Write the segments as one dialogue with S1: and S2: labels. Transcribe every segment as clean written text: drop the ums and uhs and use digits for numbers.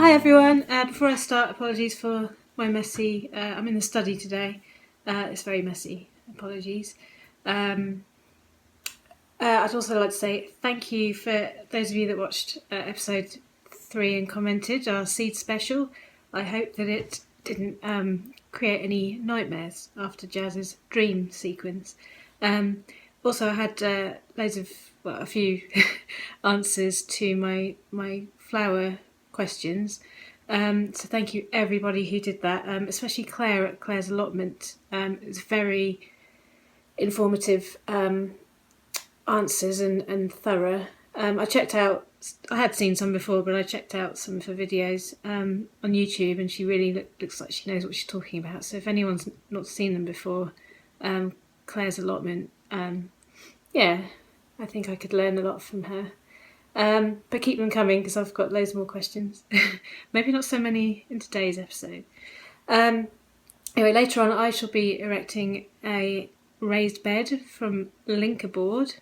S1: Hi everyone, before I start, apologies for my messy, I'm in the study today, it's very messy, apologies. I'd also like to say thank you for those of you that watched episode 3 and commented, our seed special. I hope that it didn't create any nightmares after Jazz's dream sequence. Also I had a few answers to my flower questions. So thank you everybody who did that, especially Claire at Claire's Allotment. It was very informative answers and thorough. I checked out, I had seen some before, but I checked out some of her videos on YouTube, and she really looks like she knows what she's talking about. So if anyone's not seen them before, Claire's Allotment, yeah, I think I could learn a lot from her. But keep them coming because I've got loads more questions. Maybe not so many in today's episode. Anyway, later on I shall be erecting a raised bed from linker board.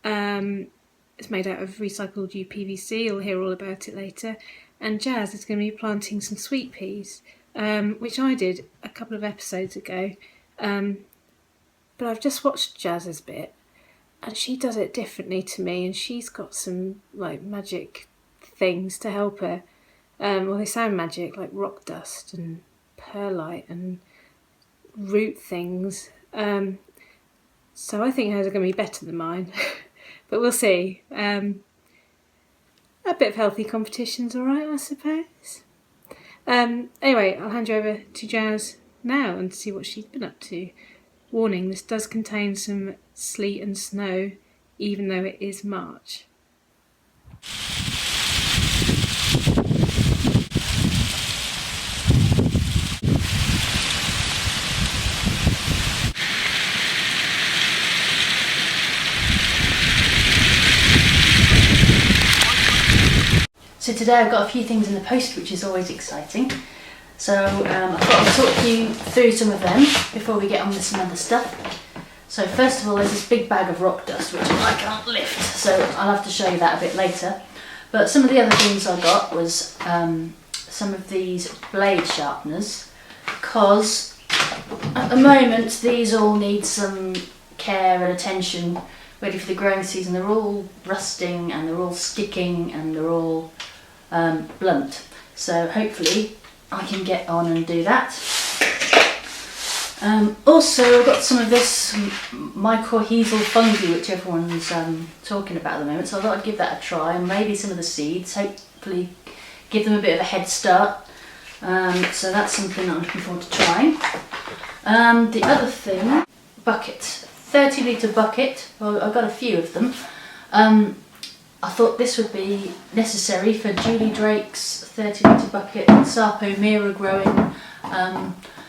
S1: It's made out of recycled UPVC. You'll hear all about it later. And Jazz is going to be planting some sweet peas, which I did a couple of episodes ago. But I've just watched Jazz's bit, and she does it differently to me, and she's got some like magic things to help her. Well, they sound magic, like rock dust and perlite and root things. So I think hers are going to be better than mine, but we'll see. A bit of healthy competition's all right, I suppose. Anyway, I'll hand you over to Jazz now and see what she's been up to. Warning, this does contain some sleet and snow, even though it is March.
S2: So today I've got a few things in the post, which is always exciting. So I thought I'd talk you through some of them before we get on with some other stuff. So first of all, there's this big bag of rock dust which I can't lift, so I'll have to show you that a bit later. But some of the other things I got was some of these blade sharpeners, because at the moment these all need some care and attention ready for the growing season. They're all rusting and they're all sticking and they're all blunt. So hopefully I can get on and do that. Also, I've got some of this mycorrhizal fungi which everyone's talking about at the moment, so I thought I'd give that a try, and maybe some of the seeds, hopefully give them a bit of a head start. So that's something that I'm looking forward to trying. The other thing, bucket, 30 litre bucket. Well, I've got a few of them. I thought this would be necessary for Julie Drake's 30 litre bucket Sapo Mira growing.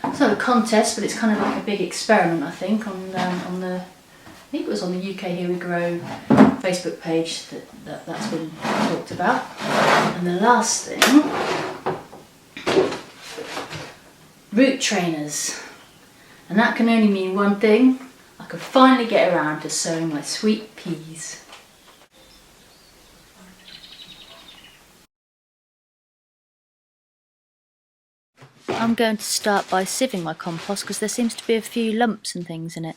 S2: It's not a contest, but it's kind of like a big experiment, I think, on the, I think it was on the UK Here We Grow Facebook page that's been talked about. And the last thing, root trainers. And that can only mean one thing: I could finally get around to sowing my sweet peas. I'm going to start by sieving my compost because there seems to be a few lumps and things in it.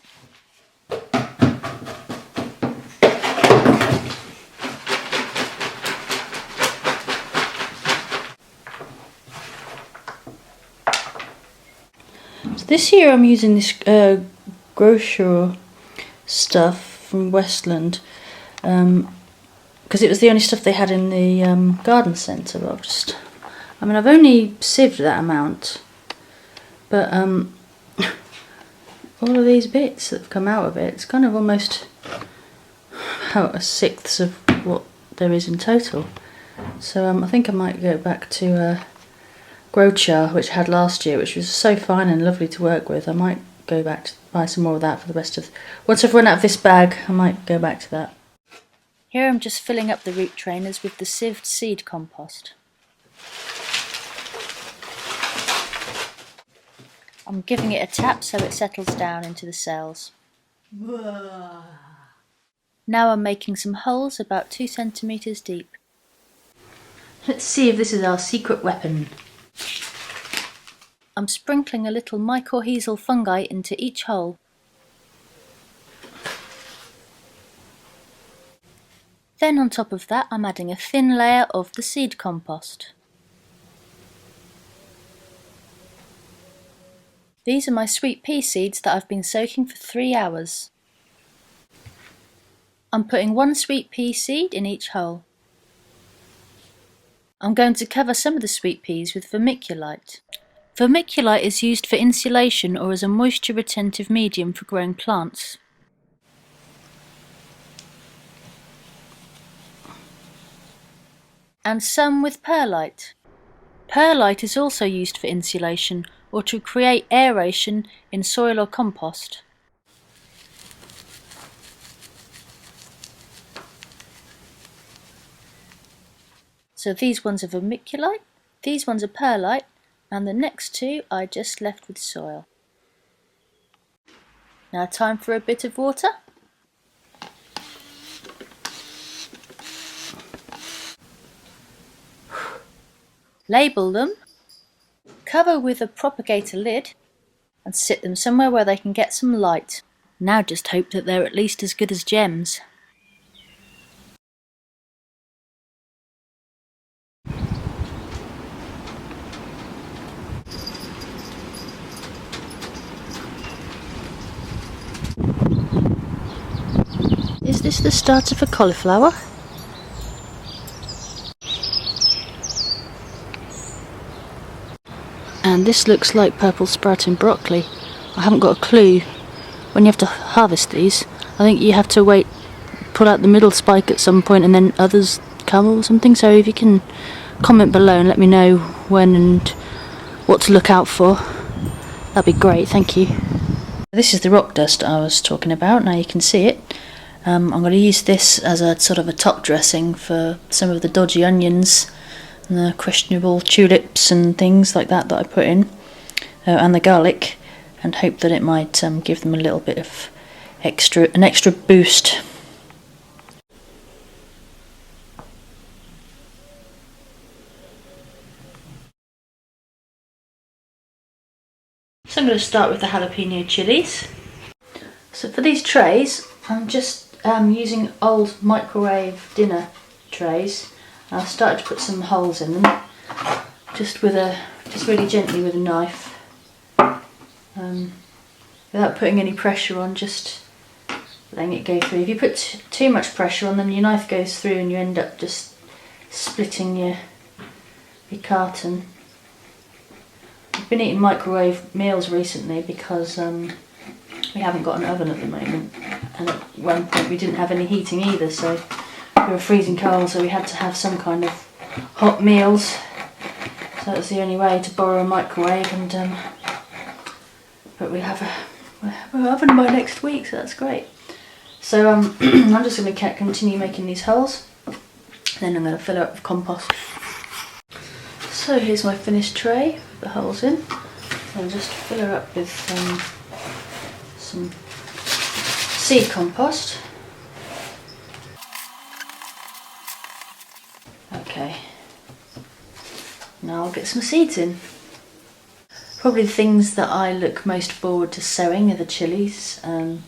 S2: So this year I'm using this grocer stuff from Westland because it was the only stuff they had in the garden centre. But I've only sieved that amount, but all of these bits that have come out of it, it's kind of almost about a sixth of what there is in total. So I think I might go back to Grochar, which I had last year, which was so fine and lovely to work with. I might go back to buy some more of that for the rest of... Once I've run out of this bag, I might go back to that. Here I'm just filling up the root trainers with the sieved seed compost. I'm giving it a tap so it settles down into the cells. Now I'm making some holes about 2 centimetres deep. Let's see if this is our secret weapon. I'm sprinkling a little mycorrhizal fungi into each hole. Then on top of that I'm adding a thin layer of the seed compost. These are my sweet pea seeds that I've been soaking for 3 hours. I'm putting 1 sweet pea seed in each hole. I'm going to cover some of the sweet peas with vermiculite. Vermiculite is used for insulation or as a moisture retentive medium for growing plants. And some with perlite. Perlite is also used for insulation or to create aeration in soil or compost. So these ones are vermiculite, these ones are perlite, and the next 2 I just left with soil. Now time for a bit of water. Label them, cover with a propagator lid, and sit them somewhere where they can get some light. Now just hope that they're at least as good as gems. Is this the start of a cauliflower? And this looks like purple sprouting broccoli. I haven't got a clue. When you have to harvest these, I think you have to wait, pull out the middle spike at some point and then others come or something. So if you can comment below and let me know when and what to look out for, that'd be great, thank you. This is the rock dust I was talking about, now you can see it. I'm going to use this as a sort of a top dressing for some of the dodgy onions and the questionable tulips and things like that I put in, and the garlic, and hope that it might give them a little bit of an extra boost. So I'm going to start with the jalapeno chilies. So for these trays, I'm just using old microwave dinner trays. I've started to put some holes in them, just really gently with a knife, without putting any pressure on, just letting it go through. If you put too much pressure on them, your knife goes through and you end up just splitting your carton. I've been eating microwave meals recently because we haven't got an oven at the moment, and at one point we didn't have any heating either, so we were freezing cold, so we had to have some kind of hot meals. So that was the only way, to borrow a microwave, and but we'll have an oven by next week, so that's great. So I'm just going to continue making these holes, then I'm going to fill it up with compost. So here's my finished tray with the holes in. I'll just fill her up with some seed compost. Okay, now I'll get some seeds in. Probably the things that I look most forward to sowing are the chillies, and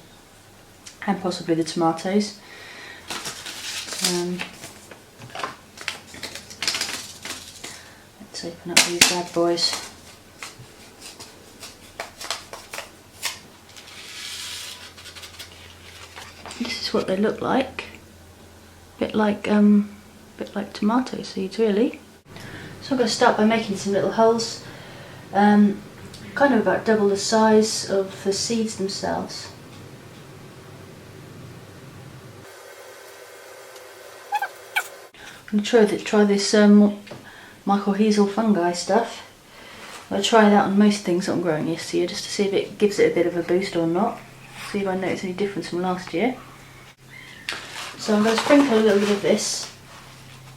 S2: possibly the tomatoes. Let's open up these bad boys. This is what they look like. Bit like tomato seeds, really. So I'm going to start by making some little holes, kind of about double the size of the seeds themselves. I'm going to try this mycorrhizal fungi stuff. I'll try that on most things that I'm growing this year, just to see if it gives it a bit of a boost or not. See if I notice any difference from last year. So I'm going to sprinkle a little bit of this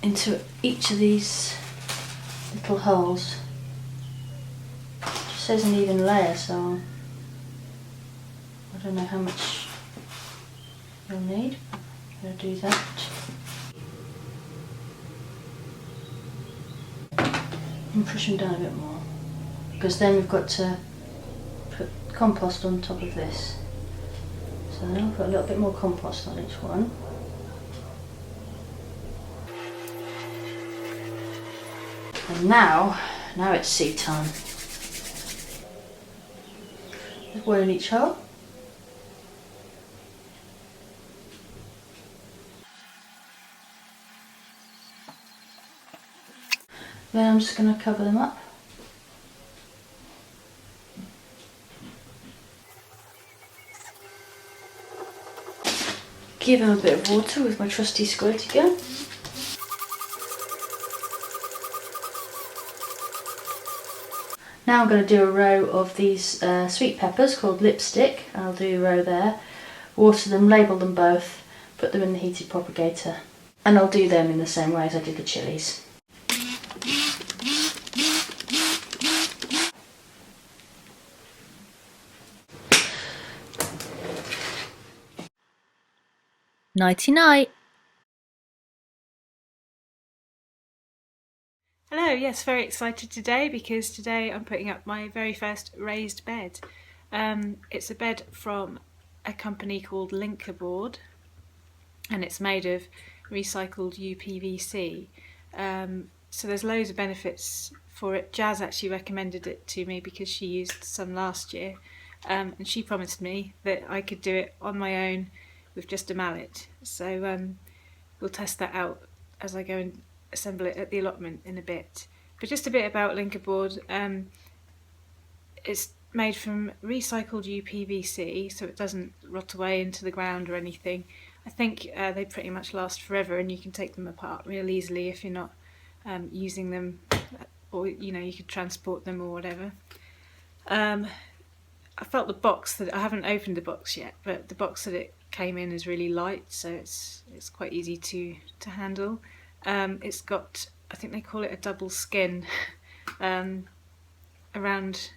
S2: into each of these little holes. It just says an even layer, so I don't know how much you'll need. I'm going to do that. and push them down a bit more, because then we've got to put compost on top of this. So now I'll put a little bit more compost on each one. And now it's seed time. There's one in each hole. Then I'm just going to cover them up. Give them a bit of water with my trusty squirty gun. Now I'm going to do a row of these sweet peppers called lipstick. I'll do a row there, water them, label them both, put them in the heated propagator, and I'll do them in the same way as I did the chillies. Nighty night.
S1: Hello, yes, very excited today because today I'm putting up my very first raised bed. It's a bed from a company called Linkerboard, and it's made of recycled UPVC. So there's loads of benefits for it. Jazz actually recommended it to me because she used some last year, and she promised me that I could do it on my own with just a mallet. So we'll test that out as I go and assemble it at the allotment in a bit. But just a bit about Linkerboard. It's made from recycled UPVC, so it doesn't rot away into the ground or anything. I think they pretty much last forever, and you can take them apart real easily if you're not using them, or you could transport them or whatever. I felt the box that I haven't opened the box yet, but the box that it came in is really light, so it's quite easy to handle. It's got, I think they call it a double skin around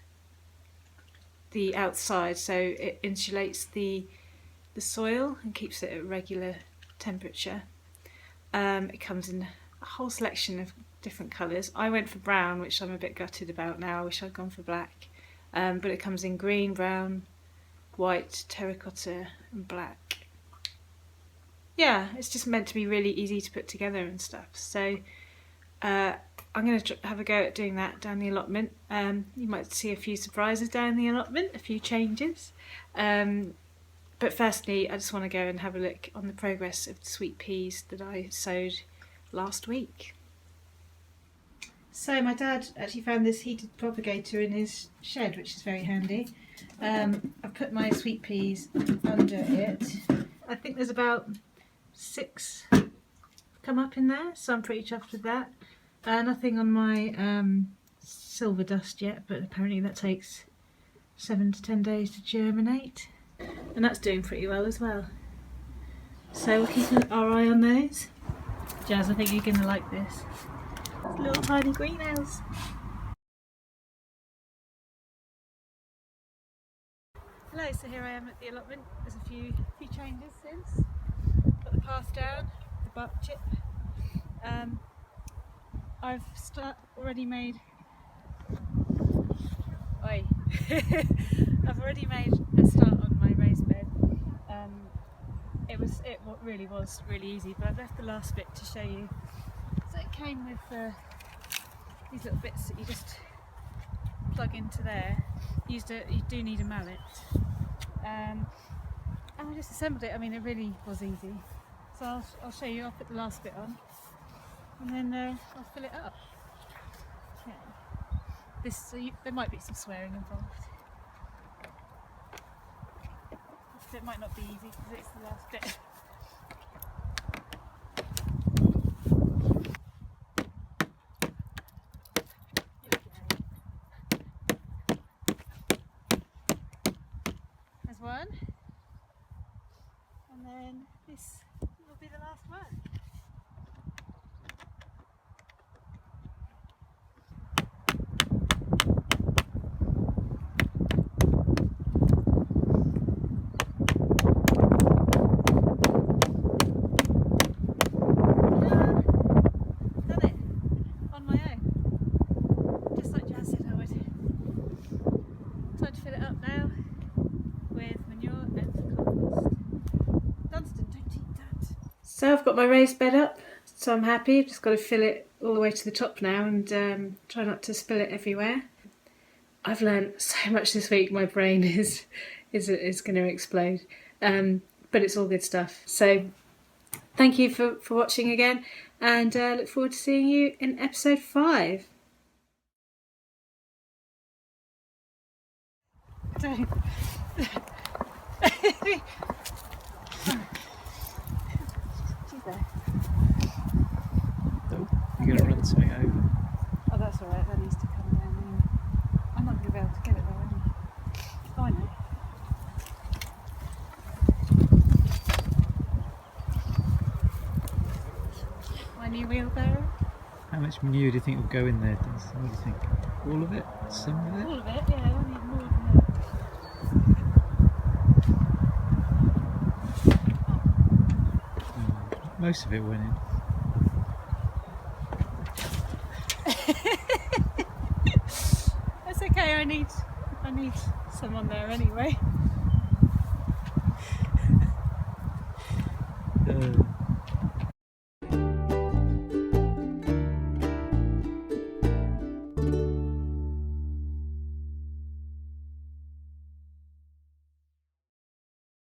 S1: the outside, so it insulates the soil and keeps it at regular temperature. It comes in a whole selection of different colours. I went for brown, which I'm a bit gutted about now. I wish I'd gone for black. But it comes in green, brown, white, terracotta and black. Yeah, it's just meant to be really easy to put together and stuff. So I'm going to have a go at doing that down the allotment. You might see a few surprises down the allotment, a few changes. But firstly, I just want to go and have a look on the progress of the sweet peas that I sowed last week. So my dad actually found this heated propagator in his shed, which is very handy. I've put my sweet peas under it. I think there's about 6 come up in there, so I'm pretty chuffed with that. Nothing on my silver dust yet, but apparently that takes 7 to 10 days to germinate. And that's doing pretty well as well. So we'll keep our eye on those. Jazz, I think you're going to like this. It's a little tiny greenhouse. Hello, so here I am at the allotment. There's a few changes since. Got the path down, the bark chip. I've already made. Oi. I've already made a start on my raised bed. It really was really easy, but I've left the last bit to show you. So it came with these little bits that you just plug into there. You do need a mallet, and I just assembled it. I mean, it really was easy. So I'll show you. I'll put the last bit on, and then I'll fill it up. Yeah. There might be some swearing involved. So it might not be easy because it's the last bit. There's one, and then this will be the last one. Done it on my own. So I've got my raised bed up, so I'm happy. I've just got to fill it all the way to the top now and try not to spill it everywhere. I've learned so much this week. My brain is going to explode, but it's all good stuff. So thank you for watching again, and look forward to seeing you in episode 5.
S3: You're going to run something over.
S1: Oh, that's all right. That needs to come down anyway. I'm not going to be able to get it though, am I? Oh, I know. My new wheelbarrow.
S3: How much manure do you think will go in there? What do you think? All of it? Some of it?
S1: All of it, yeah. I need more than that.
S3: Most of it went in.
S1: That's okay. I need some on there anyway.